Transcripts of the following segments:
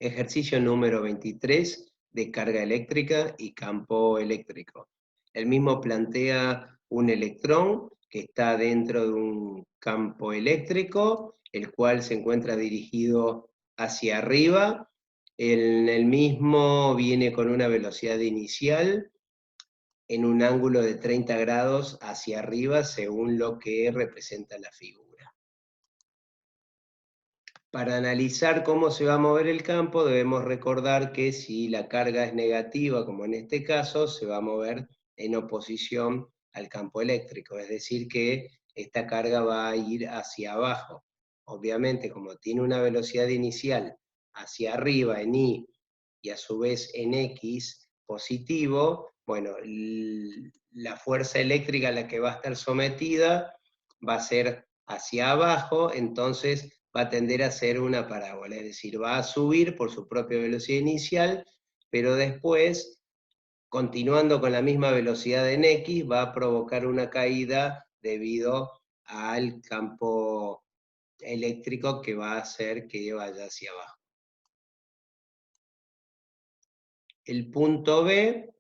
Ejercicio número 23 de carga eléctrica y campo eléctrico. El mismo plantea un electrón que está dentro de un campo eléctrico, el cual se encuentra dirigido hacia arriba. El mismo viene con una velocidad inicial en un ángulo de 30 grados hacia arriba, según lo que representa la figura. Para analizar cómo se va a mover el campo, debemos recordar que si la carga es negativa, como en este caso, se va a mover en oposición al campo eléctrico, es decir que esta carga va a ir hacia abajo. Obviamente, como tiene una velocidad inicial hacia arriba en Y y a su vez en X positivo, bueno, la fuerza eléctrica a la que va a estar sometida va a ser hacia abajo, entonces va a tender a ser una parábola, es decir, va a subir por su propia velocidad inicial, pero después, continuando con la misma velocidad en X, va a provocar una caída debido al campo eléctrico que va a hacer que vaya hacia abajo. El punto B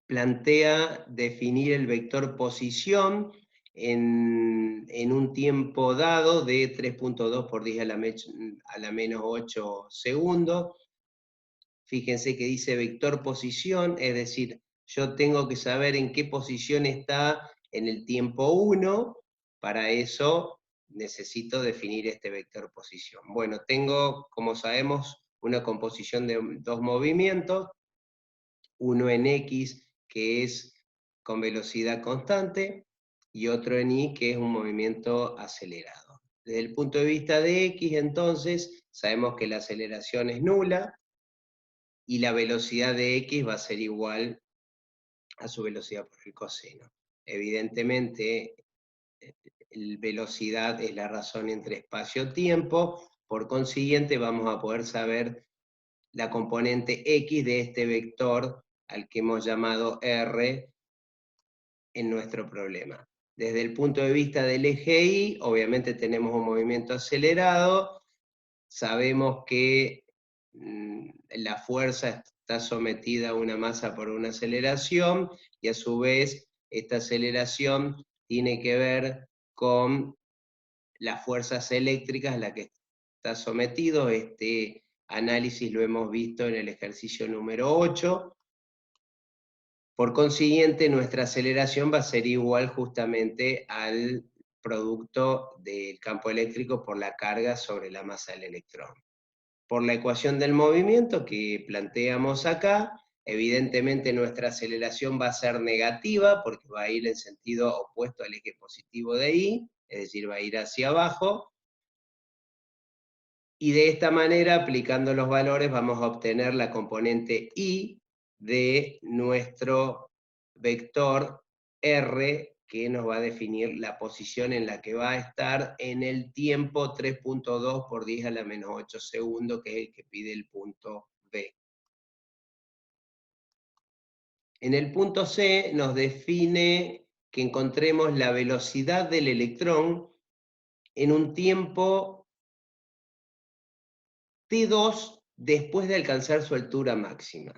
plantea definir el vector posición en un tiempo dado de 3.2 por 10 a la menos 8 segundos. Fíjense que dice vector posición, es decir, yo tengo que saber en qué posición está en el tiempo 1, para eso necesito definir este vector posición. Bueno, tengo, como sabemos, una composición de dos movimientos, uno en X, que es con velocidad constante, y otro en Y, que es un movimiento acelerado. Desde el punto de vista de X, entonces, sabemos que la aceleración es nula, y la velocidad de X va a ser igual a su velocidad por el coseno. Evidentemente, velocidad es la razón entre espacio-tiempo, por consiguiente vamos a poder saber la componente X de este vector al que hemos llamado R en nuestro problema. Desde el punto de vista del eje Y, obviamente tenemos un movimiento acelerado, sabemos que la fuerza está sometida a una masa por una aceleración, y a su vez esta aceleración tiene que ver con las fuerzas eléctricas a las que está sometido. Este análisis lo hemos visto en el ejercicio número 8. Por consiguiente, nuestra aceleración va a ser igual justamente al producto del campo eléctrico por la carga sobre la masa del electrón. Por la ecuación del movimiento que planteamos acá, evidentemente nuestra aceleración va a ser negativa porque va a ir en sentido opuesto al eje positivo de Y, es decir, va a ir hacia abajo. Y de esta manera, aplicando los valores, vamos a obtener la componente Y de nuestro vector R, que nos va a definir la posición en la que va a estar en el tiempo 3.2 por 10 a la menos 8 segundos, que es el que pide el punto B. En el punto C nos define que encontremos la velocidad del electrón en un tiempo T2 después de alcanzar su altura máxima.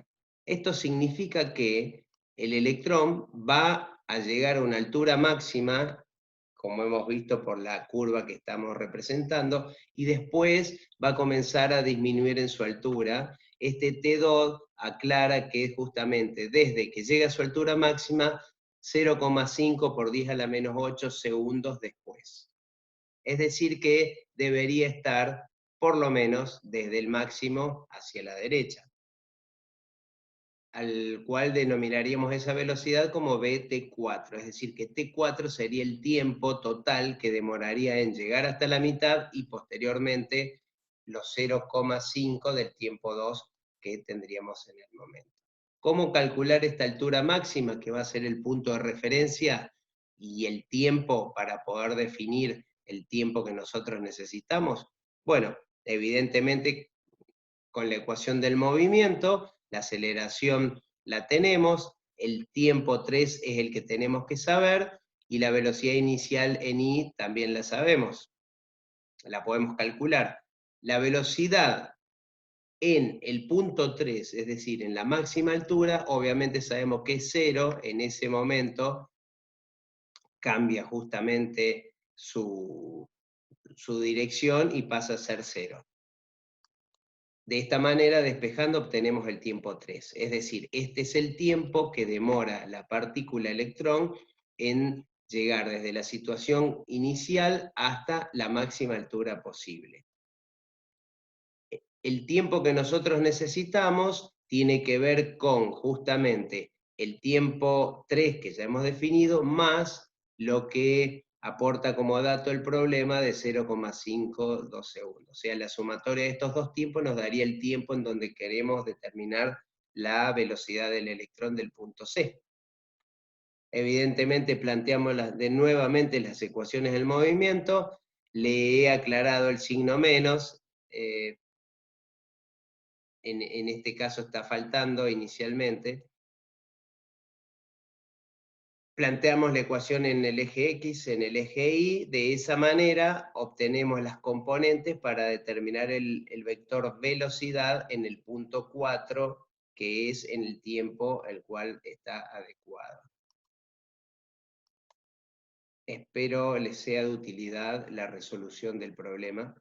Esto significa que el electrón va a llegar a una altura máxima, como hemos visto por la curva que estamos representando, y después va a comenzar a disminuir en su altura. Este T2 aclara que es justamente desde que llega a su altura máxima 0,5 por 10 a la menos 8 segundos después. Es decir que debería estar por lo menos desde el máximo hacia la derecha, al cual denominaríamos esa velocidad como T4, es decir que T4 sería el tiempo total que demoraría en llegar hasta la mitad y posteriormente los 0,5 del tiempo 2 que tendríamos en el momento. ¿Cómo calcular esta altura máxima, que va a ser el punto de referencia y el tiempo para poder definir el tiempo que nosotros necesitamos? Bueno, evidentemente con la ecuación del movimiento, la aceleración la tenemos, el tiempo 3 es el que tenemos que saber, y la velocidad inicial en Y también la sabemos, la podemos calcular. La velocidad en el punto 3, es decir, en la máxima altura, obviamente sabemos que 0 en ese momento cambia justamente su dirección y pasa a ser 0. De esta manera, despejando, obtenemos el tiempo 3. Es decir, este es el tiempo que demora la partícula electrón en llegar desde la situación inicial hasta la máxima altura posible. El tiempo que nosotros necesitamos tiene que ver con justamente el tiempo 3 que ya hemos definido, más lo que aporta como dato el problema de 0,52 segundos. O sea, la sumatoria de estos dos tiempos nos daría el tiempo en donde queremos determinar la velocidad del electrón del punto C. Evidentemente planteamos nuevamente las ecuaciones del movimiento, le he aclarado el signo menos, en este caso está faltando inicialmente. Planteamos la ecuación en el eje X, en el eje Y, de esa manera obtenemos las componentes para determinar el vector velocidad en el punto 4, que es en el tiempo el cual está adecuado. Espero les sea de utilidad la resolución del problema.